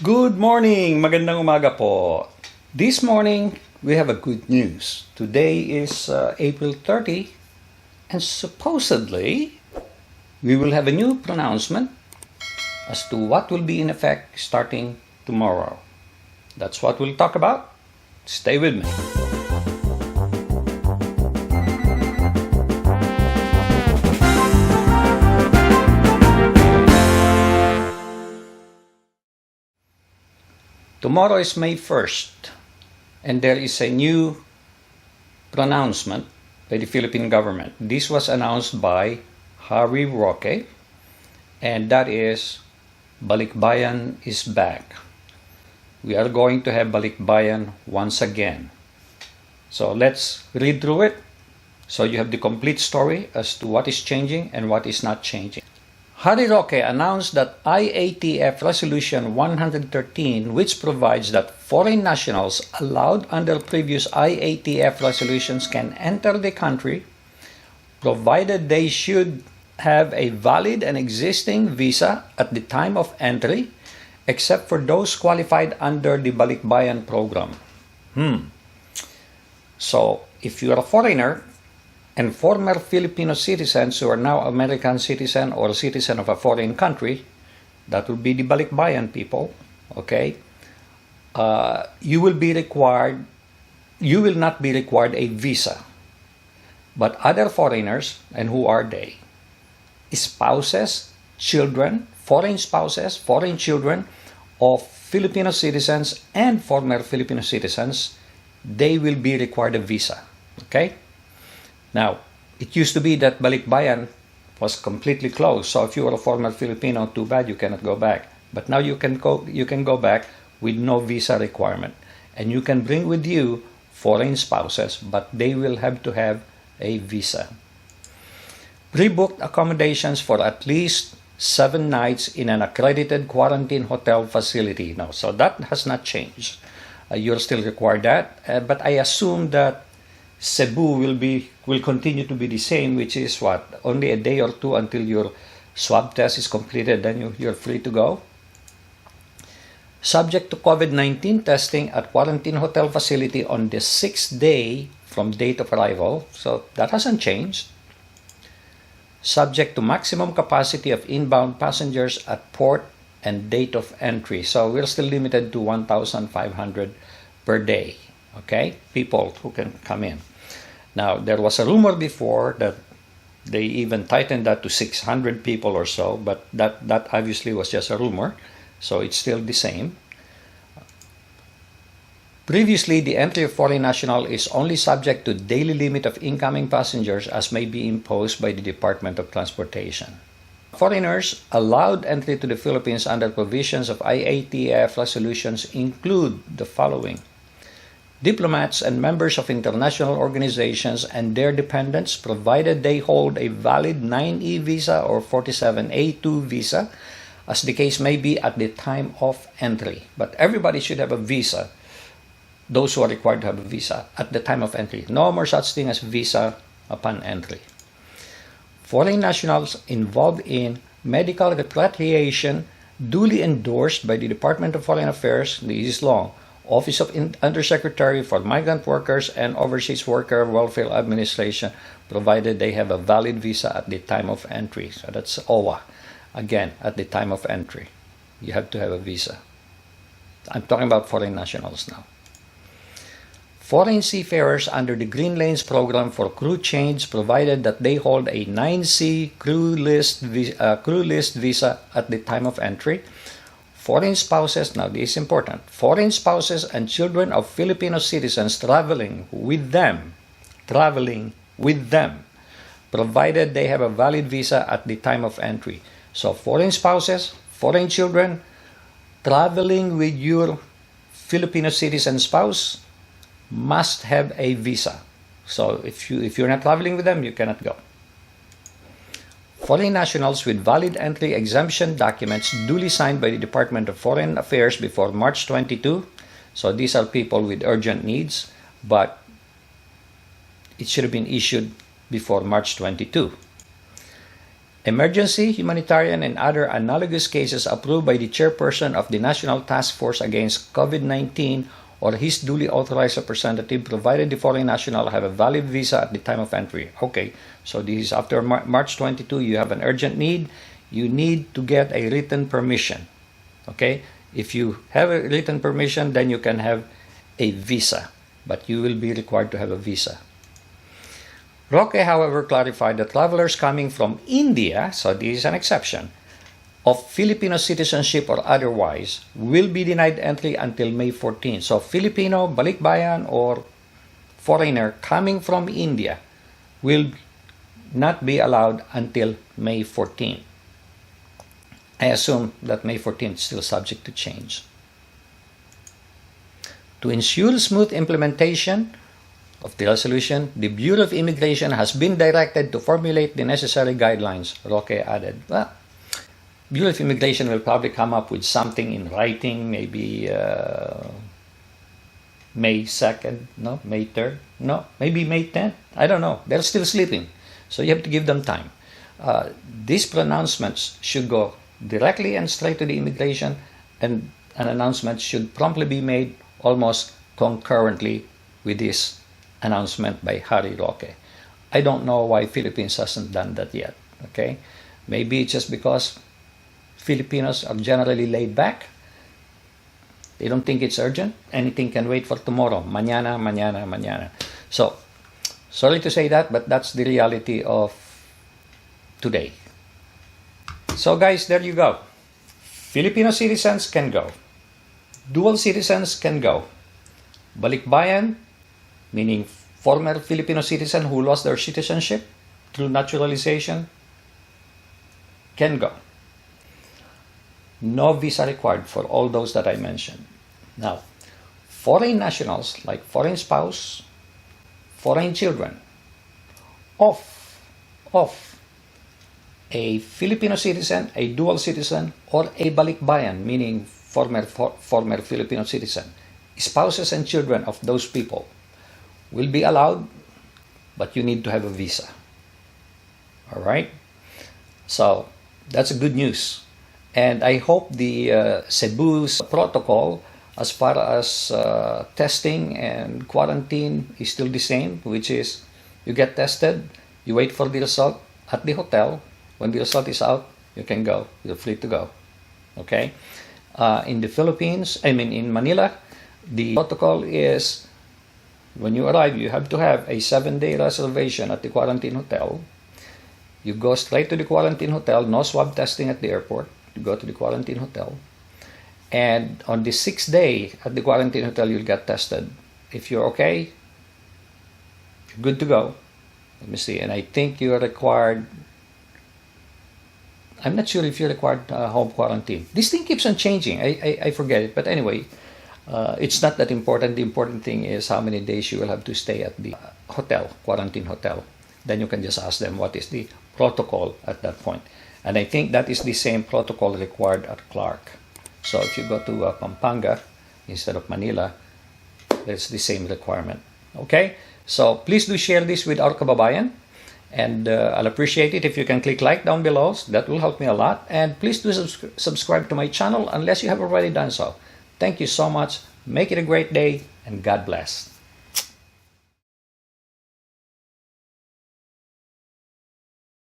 Good morning! Magandang umaga po. This morning, we have a good news. Today is April 30, and supposedly, we will have a new pronouncement as to what will be in effect starting tomorrow. That's what we'll talk about. Stay with me. Tomorrow is May 1st, and there is a new pronouncement by the Philippine government. This was announced by Harry Roque, and that is Balikbayan is back. We are going to have Balikbayan once again. So let's read through it so you have the complete story as to what is changing and what is not changing. Harry Roque announced that IATF Resolution 113, which provides that foreign nationals allowed under previous IATF resolutions can enter the country, provided they should have a valid and existing visa at the time of entry, except for those qualified under the Balikbayan program. So, if you are a foreigner, and former Filipino citizens who are now American citizen or citizen of a foreign country, that will be the Balikbayan people, okay? You will not be required a visa. But other foreigners, and who are they? Spouses, children, foreign children of Filipino citizens and former Filipino citizens, they will be required a visa, okay? Now, it used to be that Balikbayan was completely closed. So if you were a former Filipino, too bad you cannot go back. But now you can go back with no visa requirement. And you can bring with you foreign spouses, but they will have to have a visa. Pre-booked accommodations for at least 7 nights in an accredited quarantine hotel facility. Now, so that has not changed. You'll still require that. But I assume that Cebu will continue to be the same, which is what? Only a day or two until your swab test is completed, then you're free to go. Subject to COVID-19 testing at quarantine hotel facility on the 6th day from date of arrival. So that hasn't changed. Subject to maximum capacity of inbound passengers at port and date of entry. So we're still limited to 1,500 per day. Okay? People who can come in. Now, there was a rumor before that they even tightened that to 600 people or so, but that obviously was just a rumor, so it's still the same. Previously, the entry of foreign national is only subject to daily limit of incoming passengers as may be imposed by the Department of Transportation. Foreigners allowed entry to the Philippines under provisions of IATF resolutions include the following: diplomats and members of international organizations and their dependents, provided they hold a valid 9E visa or 47A2 visa, as the case may be at the time of entry. But everybody should have a visa, those who are required to have a visa at the time of entry. No more such thing as visa upon entry. Foreign nationals involved in medical repatriation duly endorsed by the Department of Foreign Affairs, this is long, Office of Undersecretary for Migrant Workers and Overseas Worker Welfare Administration, provided they have a valid visa at the time of entry. So that's OWA. Again, at the time of entry, you have to have a visa. I'm talking about foreign nationals now. Foreign seafarers under the Green Lanes program for crew change, provided that they hold a 9C crew list visa at the time of entry. Foreign spouses, now this is important, foreign spouses and children of Filipino citizens traveling with them, provided they have a valid visa at the time of entry. So foreign spouses, foreign children, traveling with your Filipino citizen spouse must have a visa. So if you're not traveling with them, you cannot go. Foreign nationals with valid entry exemption documents duly signed by the Department of Foreign Affairs before March 22. So these are people with urgent needs, but it should have been issued before March 22. Emergency, humanitarian, and other analogous cases approved by the chairperson of the National Task Force Against COVID-19 or his duly authorized representative, provided the foreign national have a valid visa at the time of entry. Okay, so this is after March 22, you have an urgent need. You need to get a written permission. Okay, if you have a written permission, then you can have a visa, but you will be required to have a visa. Roque, however, clarified that travelers coming from India, so this is an exception, of Filipino citizenship or otherwise, will be denied entry until May 14. So Filipino, Balikbayan, or foreigner coming from India will not be allowed until May 14. I assume that May 14 is still subject to change. To ensure smooth implementation of the resolution, the Bureau of Immigration has been directed to formulate the necessary guidelines, Roque added. Well, Bureau of Immigration will probably come up with something in writing, maybe May 2nd, no, May 3rd, no, maybe May 10th, I don't know. They're still sleeping, so you have to give them time. These pronouncements should go directly and straight to the immigration, and an announcement should promptly be made almost concurrently with this announcement by Harry Roque. I don't know why Philippines hasn't done that yet. Okay, maybe it's just because Filipinos are generally laid back. They don't think it's urgent. Anything can wait for tomorrow. Mañana, mañana, mañana. So, sorry to say that, but that's the reality of today. So guys, there you go. Filipino citizens can go. Dual citizens can go. Balikbayan, meaning former Filipino citizen who lost their citizenship through naturalization, can go. No visa required for all those that I mentioned. Now, foreign nationals like foreign spouse, foreign children of a Filipino citizen, a dual citizen, or a balikbayan, meaning former Filipino citizen, spouses and children of those people will be allowed, but you need to have a visa. All right? So that's a good news. And I hope the Cebu's protocol as far as testing and quarantine is still the same, which is you get tested, you wait for the result at the hotel. When the result is out, you can go. You're free to go. Okay? In the Philippines, in Manila, the protocol is when you arrive, you have to have a 7-day reservation at the quarantine hotel. You go straight to the quarantine hotel, no swab testing at the airport. You go to the quarantine hotel. And on the 6th day at the quarantine hotel, you'll get tested. If you're okay, you're good to go. Let me see. And I think you're required, I'm not sure if you're required home quarantine. This thing keeps on changing. I forget it. But anyway, it's not that important. The important thing is how many days you will have to stay at the hotel, quarantine hotel. Then you can just ask them what is the protocol at that point. And I think that is the same protocol required at Clark. So if you go to Pampanga instead of Manila, it's the same requirement. Okay? So please do share this with our kababayan. And I'll appreciate it if you can click like down below. That will help me a lot. And please do subscribe to my channel unless you have already done so. Thank you so much. Make it a great day, and God bless.